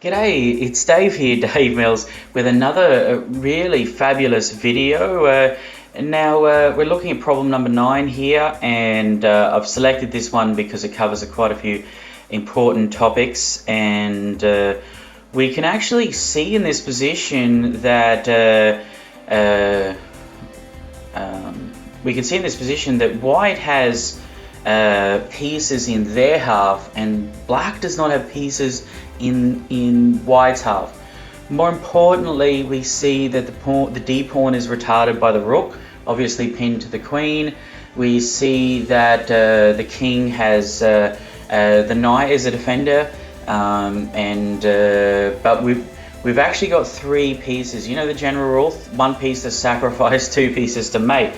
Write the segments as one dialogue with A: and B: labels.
A: G'day, it's Dave here, Dave Mills, with another really fabulous video. We're looking at problem number 9 here, and I've selected this one because it covers quite a few important topics, and we can actually see in this position that white has pieces in their half and black does not have pieces in white's half. More importantly, we see that the D pawn is retarded by the rook, obviously pinned to the queen. We see that the king has the knight as a defender, but we've actually got 3 pieces. You know the general rule: 1 piece to sacrifice, 2 pieces to mate.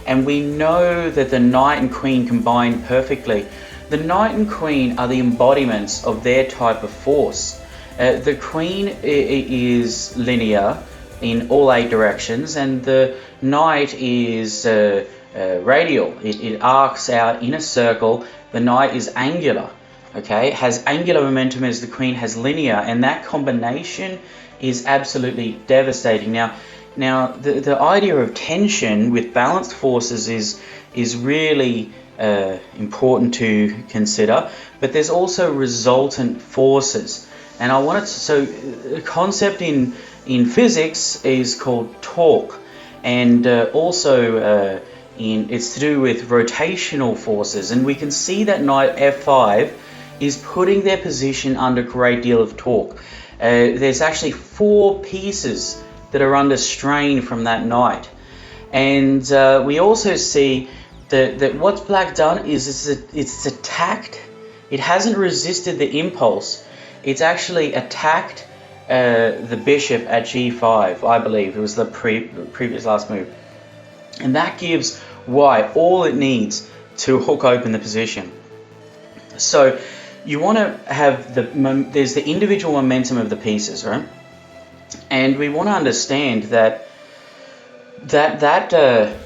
A: And we know that the knight and queen combine perfectly. The knight and queen are the embodiments of their type of force. The queen is linear in all 8 directions, and the knight is radial. It arcs out in a circle. The knight is angular, okay? It has angular momentum as the queen has linear, and that combination is absolutely devastating. Now, the idea of tension with balanced forces is really important to consider, but there's also resultant forces. And the concept in physics is called torque, and it's to do with rotational forces. And we can see that knight F5 is putting their position under a great deal of torque. There's actually 4 pieces that are under strain from that knight, and we also see that what's black done is it's attacked. It hasn't resisted the impulse. It's actually attacked the bishop at G5. I believe it was the previous last move, and that gives white all it needs to hook open the position. So you want to have there's the individual momentum of the pieces, right? And we want to understand that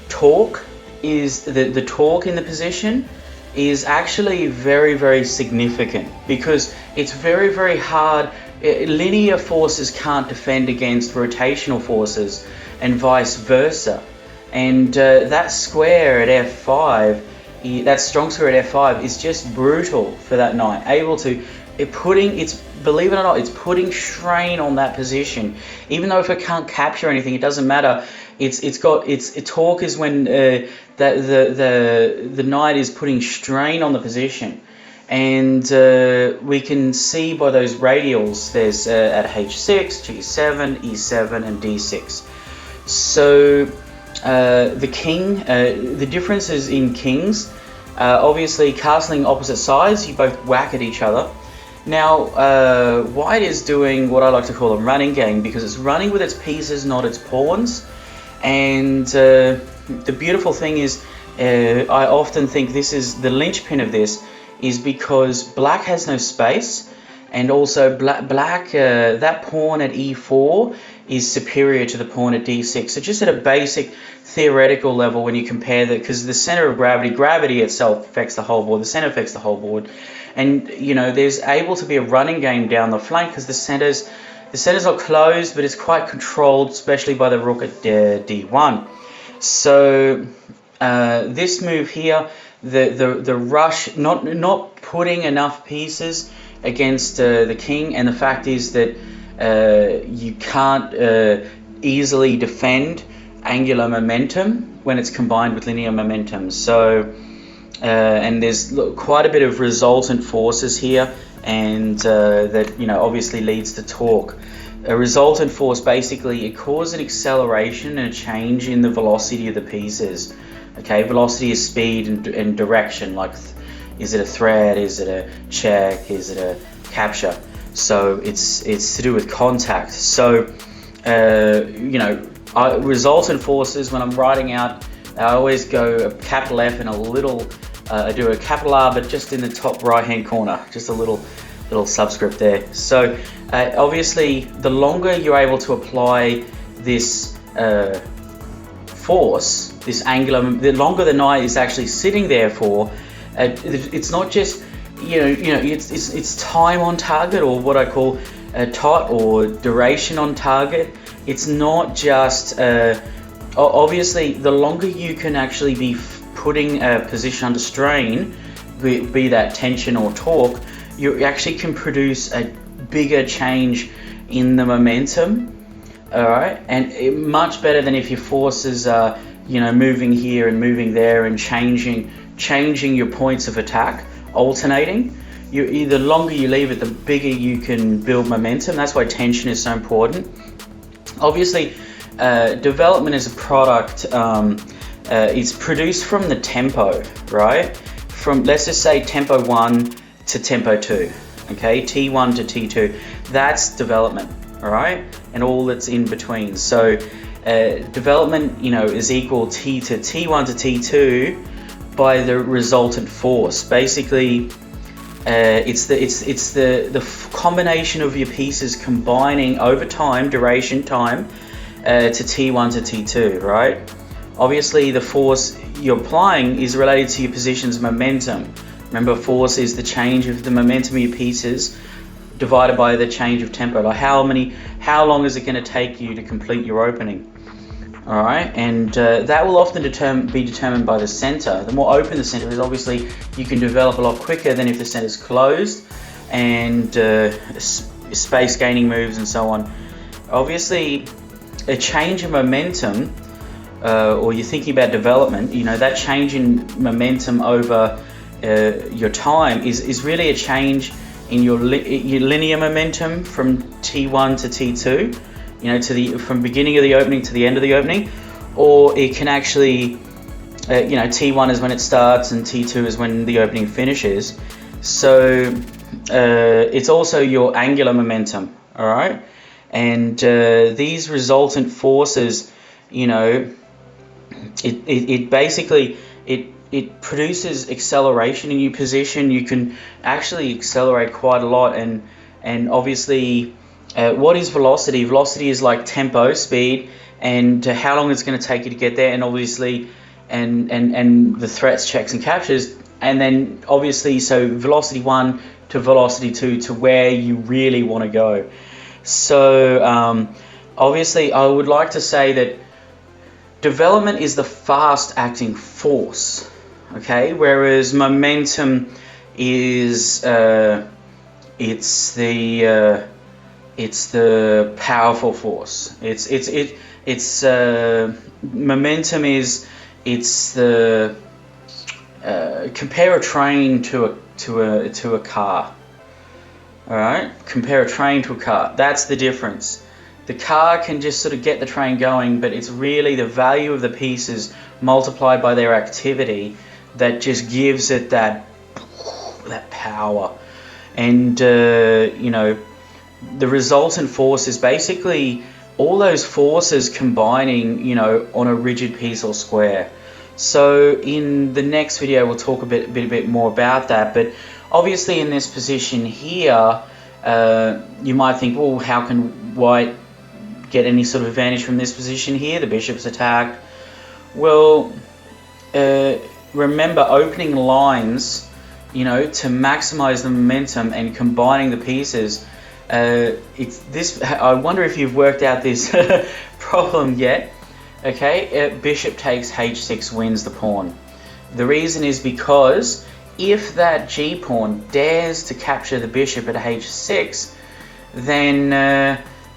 A: torque is the torque in the position is actually very, very significant, because it's very, very hard. Linear forces can't defend against rotational forces, and vice versa. And that square at F5, that strong square at F5 is just brutal for that knight. Believe it or not, it's putting strain on that position. Even though if it can't capture anything, it doesn't matter. Its torque is when the knight is putting strain on the position, and we can see by those radials. There's at H6, G7, E7, and D6. So the king, the differences in kings, obviously castling opposite sides, you both whack at each other. Now, white is doing what I like to call a running game, because it's running with its pieces, not its pawns. And the beautiful thing is, I often think this is the linchpin of this, is because black has no space, and also black that pawn at E4 is superior to the pawn at D6. So just at a basic theoretical level, when you compare that, because the center of gravity itself affects the whole board, the center affects the whole board. And there's able to be a running game down the flank, because the center's not closed, but it's quite controlled, especially by the rook at D1. So this move here, the rush, not putting enough pieces against the king, and the fact is that you can't easily defend angular momentum when it's combined with linear momentum. So and there's quite a bit of resultant forces here, and that obviously leads to torque. A resultant force, basically, it causes an acceleration and a change in the velocity of the pieces. Okay, velocity is speed and direction. Like, is it a thread? Is it a check? Is it a capture? So it's to do with contact. So resultant forces, when I'm writing out, I always go a capital F and I do a capital R, but just in the top right hand corner, just a little subscript there. So obviously, the longer you're able to apply this force, this angular, the longer the knight is actually sitting there for, it's not just it's time on target, or what I call tot or duration on target. It's not just obviously the longer you can actually be putting a position under strain, be that tension or torque, you actually can produce a bigger change in the momentum. All right, and much better than if your forces are, you know, moving here and moving there and changing your points of attack, alternating. The longer you leave it, the bigger you can build momentum. That's why tension is so important. Obviously, development is a product. It's produced from the tempo, right? From, let's just say, tempo 1 to tempo 2. Okay, T1 to T2. That's development, all right, and all that's in between. So development, you know, is equal T to T1 to T2 by the resultant force. Basically, it's the combination of your pieces combining over time, duration time, to T1 to T2, right? Obviously, the force you're applying is related to your position's momentum. Remember, force is the change of the momentum of your pieces divided by the change of tempo. Like how long is it going to take you to complete your opening? All right, and that will often be determined by the center. The more open the center is, obviously, you can develop a lot quicker than if the center is closed, and space gaining moves and so on. Obviously, a change in momentum, or you're thinking about development, you know, that change in momentum over your time is really a change in your linear momentum from T1 to T2, you know, from beginning of the opening to the end of the opening, or it can actually, you know, T1 is when it starts and T2 is when the opening finishes. So it's also your angular momentum, all right? And these resultant forces, you know, it basically it produces acceleration in your position. You can actually accelerate quite a lot, and obviously, what is velocity? Velocity is like tempo, speed, and how long it's going to take you to get there, and obviously, and the threats, checks, and captures, and then obviously, so velocity 1 to velocity 2 to where you really want to go. So obviously, I would like to say that development is the fast-acting force, okay? Whereas momentum is it's the powerful force. It's momentum is the compare a train to a car. All right, compare a train to a car. That's the difference. The car can just sort of get the train going, but it's really the value of the pieces multiplied by their activity that just gives it that power. And you know, the resultant force is basically all those forces combining, you know, on a rigid piece or square. So in the next video, we'll talk a bit more about that. But obviously, in this position here, you might think, well, how can white get any sort of advantage from this position here? The bishop's attacked. Well, remember, opening lines, you know, to maximize the momentum and combining the pieces. It's this. I wonder if you've worked out this problem yet. Okay, bishop takes h6 wins the pawn. The reason is because if that g pawn dares to capture the bishop at h6, then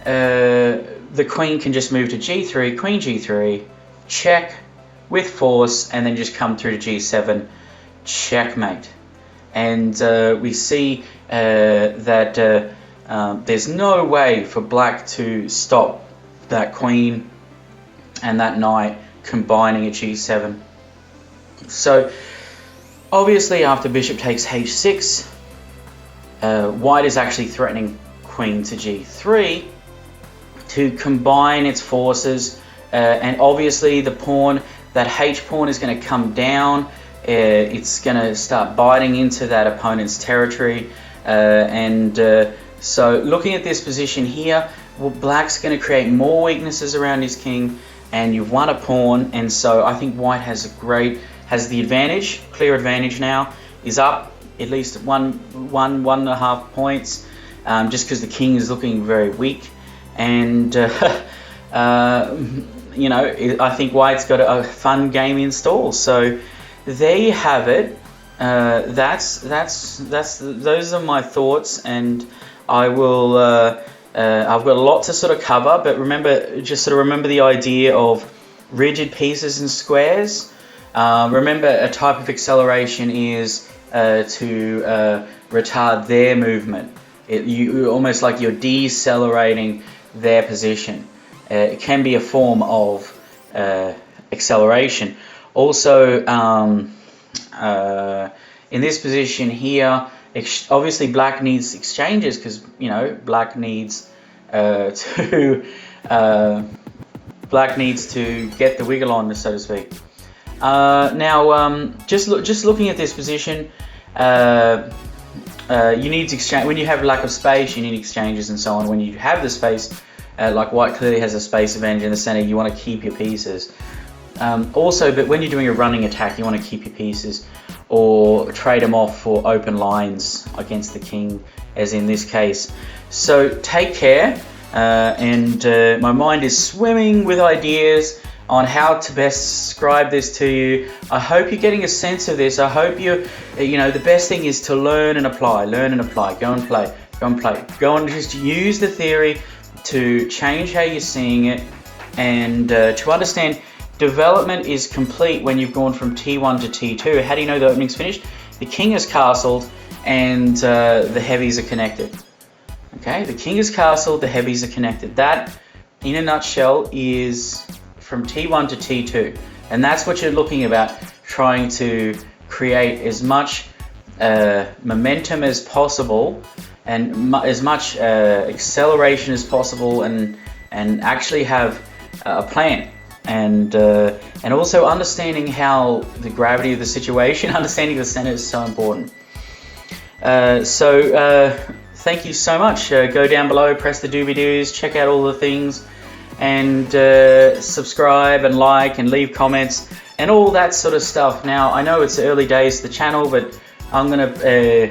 A: the queen can just move to g3, queen g3, check with force, and then just come through to g7, checkmate. And we see that there's no way for black to stop that queen and that knight combining at g7. So obviously, after bishop takes h6, white is actually threatening queen to g3 to combine its forces, and obviously the pawn, that h pawn is going to come down. It's going to start biting into that opponent's territory, so looking at this position here, well, black's going to create more weaknesses around his king, and you've won a pawn. And so I think white has the advantage, clear advantage now, is up at least one and a half points. just because the king is looking very weak, and you know, I think white's got a fun game in store. So there you have it. Those are my thoughts, and I will. I've got a lot to sort of cover, but remember, just sort of remember the idea of rigid pieces and squares. Remember, a type of acceleration is to retard their movement. You almost like you're decelerating their position. It can be a form of acceleration. Also, in this position here, obviously black needs exchanges, because you know black needs black needs to get the wiggle on, so to speak. Now, just looking at this position, you need to exchange. When you have lack of space, you need exchanges and so on. When you have the space, like white clearly has a space advantage in the center, you want to keep your pieces. Also, but when you're doing a running attack, you want to keep your pieces or trade them off for open lines against the king, as in this case. So take care, and my mind is swimming with ideas on how to best describe this to you. I hope you're getting a sense of this. I hope you know, the best thing is to learn and apply, go and play, go and just use the theory to change how you're seeing it, and to understand development is complete when you've gone from T1 to T2. How do you know the opening's finished? The king is castled and the heavies are connected. Okay, the king is castled, the heavies are connected. That, in a nutshell, is from T1 to T2. And that's what you're looking about, trying to create as much momentum as possible and as much acceleration as possible, and actually have a plan. And also understanding how the gravity of the situation, understanding the center is so important. Thank you so much. Go down below, press the doobie-doos, check out all the things, and subscribe and like and leave comments and all that sort of stuff. Now, I know it's early days to the channel, but I'm going to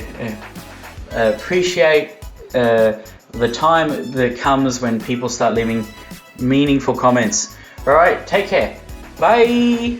A: appreciate the time that comes when people start leaving meaningful comments. All right, take care. Bye.